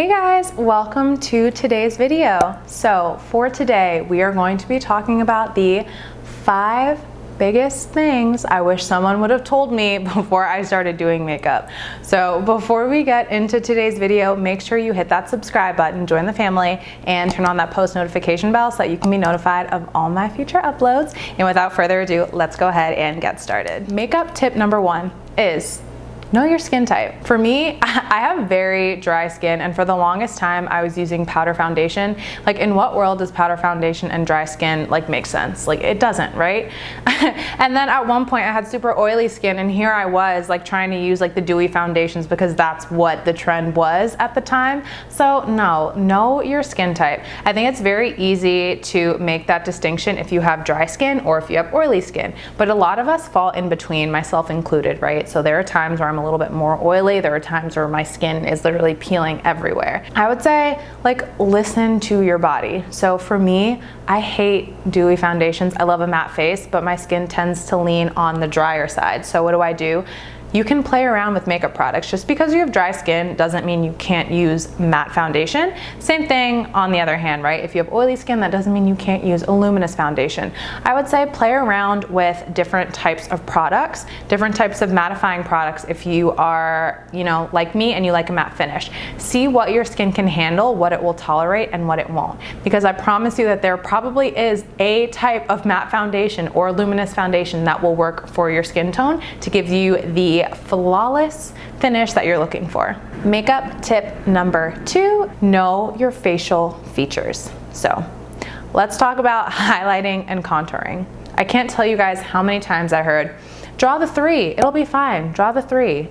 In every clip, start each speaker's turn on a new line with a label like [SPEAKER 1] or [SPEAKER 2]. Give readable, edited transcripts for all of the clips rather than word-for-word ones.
[SPEAKER 1] Hey guys, welcome to today's video. So for today, we are going to be talking about the 5 biggest things I wish someone would have told me before I started doing makeup. So before we get into today's video, make sure you hit that subscribe button, join the family, and turn on that post notification bell so that you can be notified of all my future uploads. And without further ado, let's go ahead and get started. Makeup tip number 1 is know your skin type. For me, I have very dry skin, and for the longest time I was using powder foundation. Like, in what world does powder foundation and dry skin like make sense? Like, it doesn't, right? And then at one point I had super oily skin, and here I was like trying to use like the dewy foundations because that's what the trend was at the time. So no, know your skin type. I think it's very easy to make that distinction if you have dry skin or if you have oily skin, but a lot of us fall in between, myself included, right? So there are times where I'm a little bit more oily. There are times where my skin is literally peeling everywhere. I would say, like, listen to your body. So for me, I hate dewy foundations. I love a matte face, but my skin tends to lean on the drier side. So what do? You can play around with makeup products. Just because you have dry skin doesn't mean you can't use matte foundation. Same thing on the other hand, right? If you have oily skin, that doesn't mean you can't use a luminous foundation. I would say play around with different types of products, different types of mattifying products if you are, like me and you like a matte finish. See what your skin can handle, what it will tolerate and what it won't. Because I promise you that there probably is a type of matte foundation or luminous foundation that will work for your skin tone to give you the flawless finish that you're looking for. Makeup tip number 2, know your facial features. So let's talk about highlighting and contouring. I can't tell you guys how many times I heard, draw the 3, it'll be fine, draw the 3.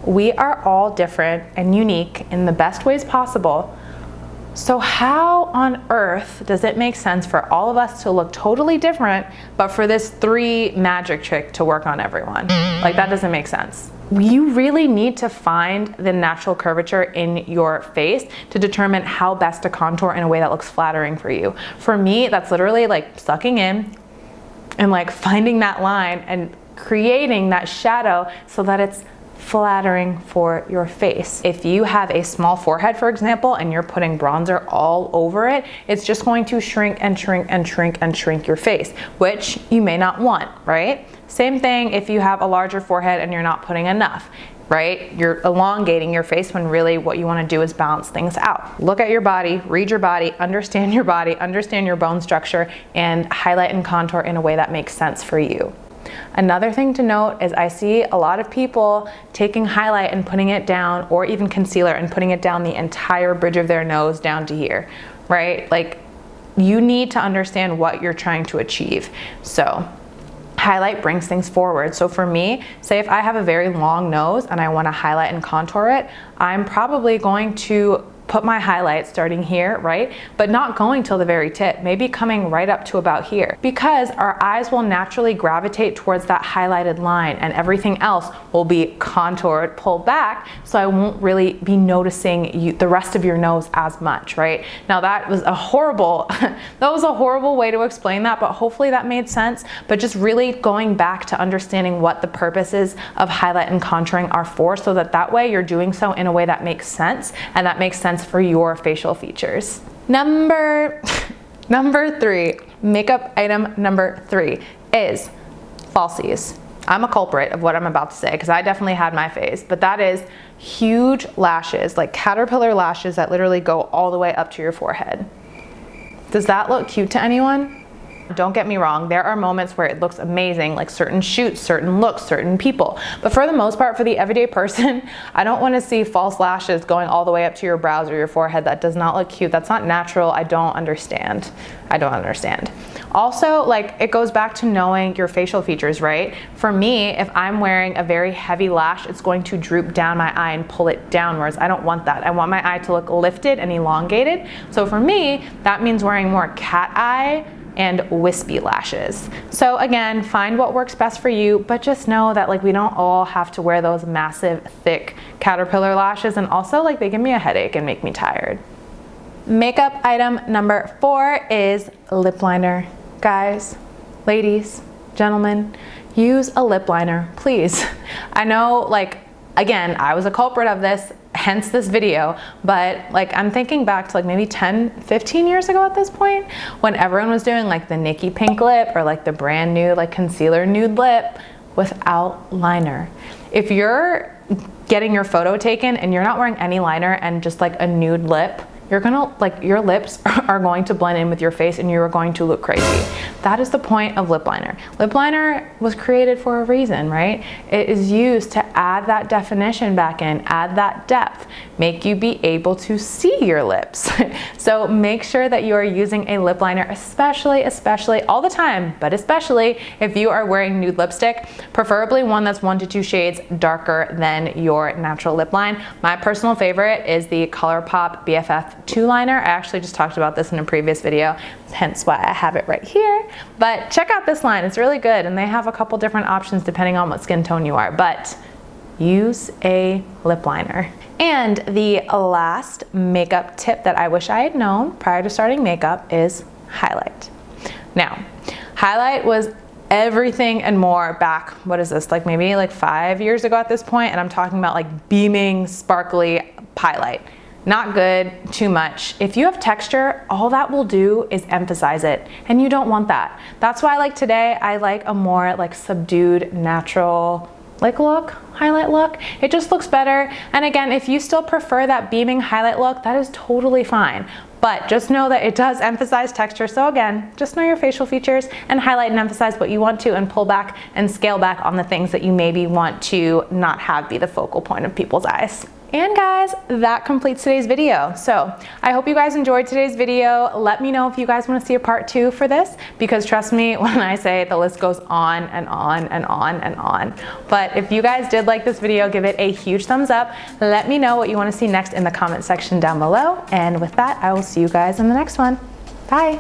[SPEAKER 1] We are all different and unique in the best ways possible. So how on earth does it make sense for all of us to look totally different, but for this 3 magic trick to work on everyone? Like, that doesn't make sense. You really need to find the natural curvature in your face to determine how best to contour in a way that looks flattering for you. For me, that's literally like sucking in and like finding that line and creating that shadow so that it's flattering for your face. If you have a small forehead, for example, and you're putting bronzer all over it, it's just going to shrink and shrink and shrink and shrink your face, which you may not want, right? Same thing if you have a larger forehead and you're not putting enough, right? You're elongating your face when really what you want to do is balance things out. Look at your body, read your body, understand your bone structure, and highlight and contour in a way that makes sense for you. Another thing to note is I see a lot of people taking highlight and putting it down, or even concealer and putting it down the entire bridge of their nose down to here, right? Like, you need to understand what you're trying to achieve. So highlight brings things forward. So for me, say if I have a very long nose and I want to highlight and contour it, I'm probably going to put my highlight starting here, right? But not going till the very tip, maybe coming right up to about here, because our eyes will naturally gravitate towards that highlighted line and everything else will be contoured, pulled back, so I won't really be noticing the rest of your nose as much, right? Now that was a horrible, way to explain that, but hopefully that made sense. But just really going back to understanding what the purposes of highlight and contouring are for, so that way you're doing so in a way that makes sense, and that makes sense for your facial features. Number 3, makeup item number 3 is falsies. I'm a culprit of what I'm about to say because I definitely had my phase, but that is huge lashes, like caterpillar lashes that literally go all the way up to your forehead. Does that look cute to anyone? Don't get me wrong, there are moments where it looks amazing, like certain shoots, certain looks, certain people. But for the most part, for the everyday person, I don't want to see false lashes going all the way up to your brows or your forehead. That does not look cute. That's not natural. I don't understand. Also, like, it goes back to knowing your facial features, right? For me, if I'm wearing a very heavy lash, it's going to droop down my eye and pull it downwards. I don't want that. I want my eye to look lifted and elongated. So for me, that means wearing more cat eye and wispy lashes. So again, find what works best for you, but just know that, like, we don't all have to wear those massive, thick caterpillar lashes, and also, like, they give me a headache and make me tired. Makeup item number 4 is lip liner. Guys, ladies, gentlemen, use a lip liner, please. I know, like, again, I was a culprit of this. hence this video. But like, I'm thinking back to like maybe 10, 15 years ago at this point, when everyone was doing like the Nikki pink lip or like the brand new like concealer nude lip without liner. If you're getting your photo taken and you're not wearing any liner and just like a nude lip, you're gonna, like, your lips are going to blend in with your face and you're going to look crazy. That is the point of lip liner. Lip liner was created for a reason, right? It is used to add that definition back in, add that depth, make you be able to see your lips. So make sure that you are using a lip liner, especially all the time, but especially if you are wearing nude lipstick, preferably one that's 1 to 2 shades darker than your natural lip line. My personal favorite is the ColourPop BFF 2 liner. I actually just talked about this in a previous video, hence why I have it right here. But check out this line, it's really good, and they have a couple different options depending on what skin tone you are, but use a lip liner. And the last makeup tip that I wish I had known prior to starting makeup is highlight. Now, highlight was everything and more back, what is this, like maybe like 5 years ago at this point, and I'm talking about like beaming, sparkly highlight. Not good, too much. If you have texture, all that will do is emphasize it, and you don't want that. That's why like today, I like a more like subdued, natural like look, highlight look. It just looks better. And again, if you still prefer that beaming highlight look, that is totally fine. But just know that it does emphasize texture. So again, just know your facial features and highlight and emphasize what you want to, and pull back and scale back on the things that you maybe want to not have be the focal point of people's eyes. And guys, that completes today's video. So I hope you guys enjoyed today's video. Let me know if you guys want to see a part 2 for this, because trust me when I say the list goes on and on and on and on. But if you guys did like this video, give it a huge thumbs up. Let me know what you want to see next in the comment section down below. And with that, I will see you guys in the next one. Bye.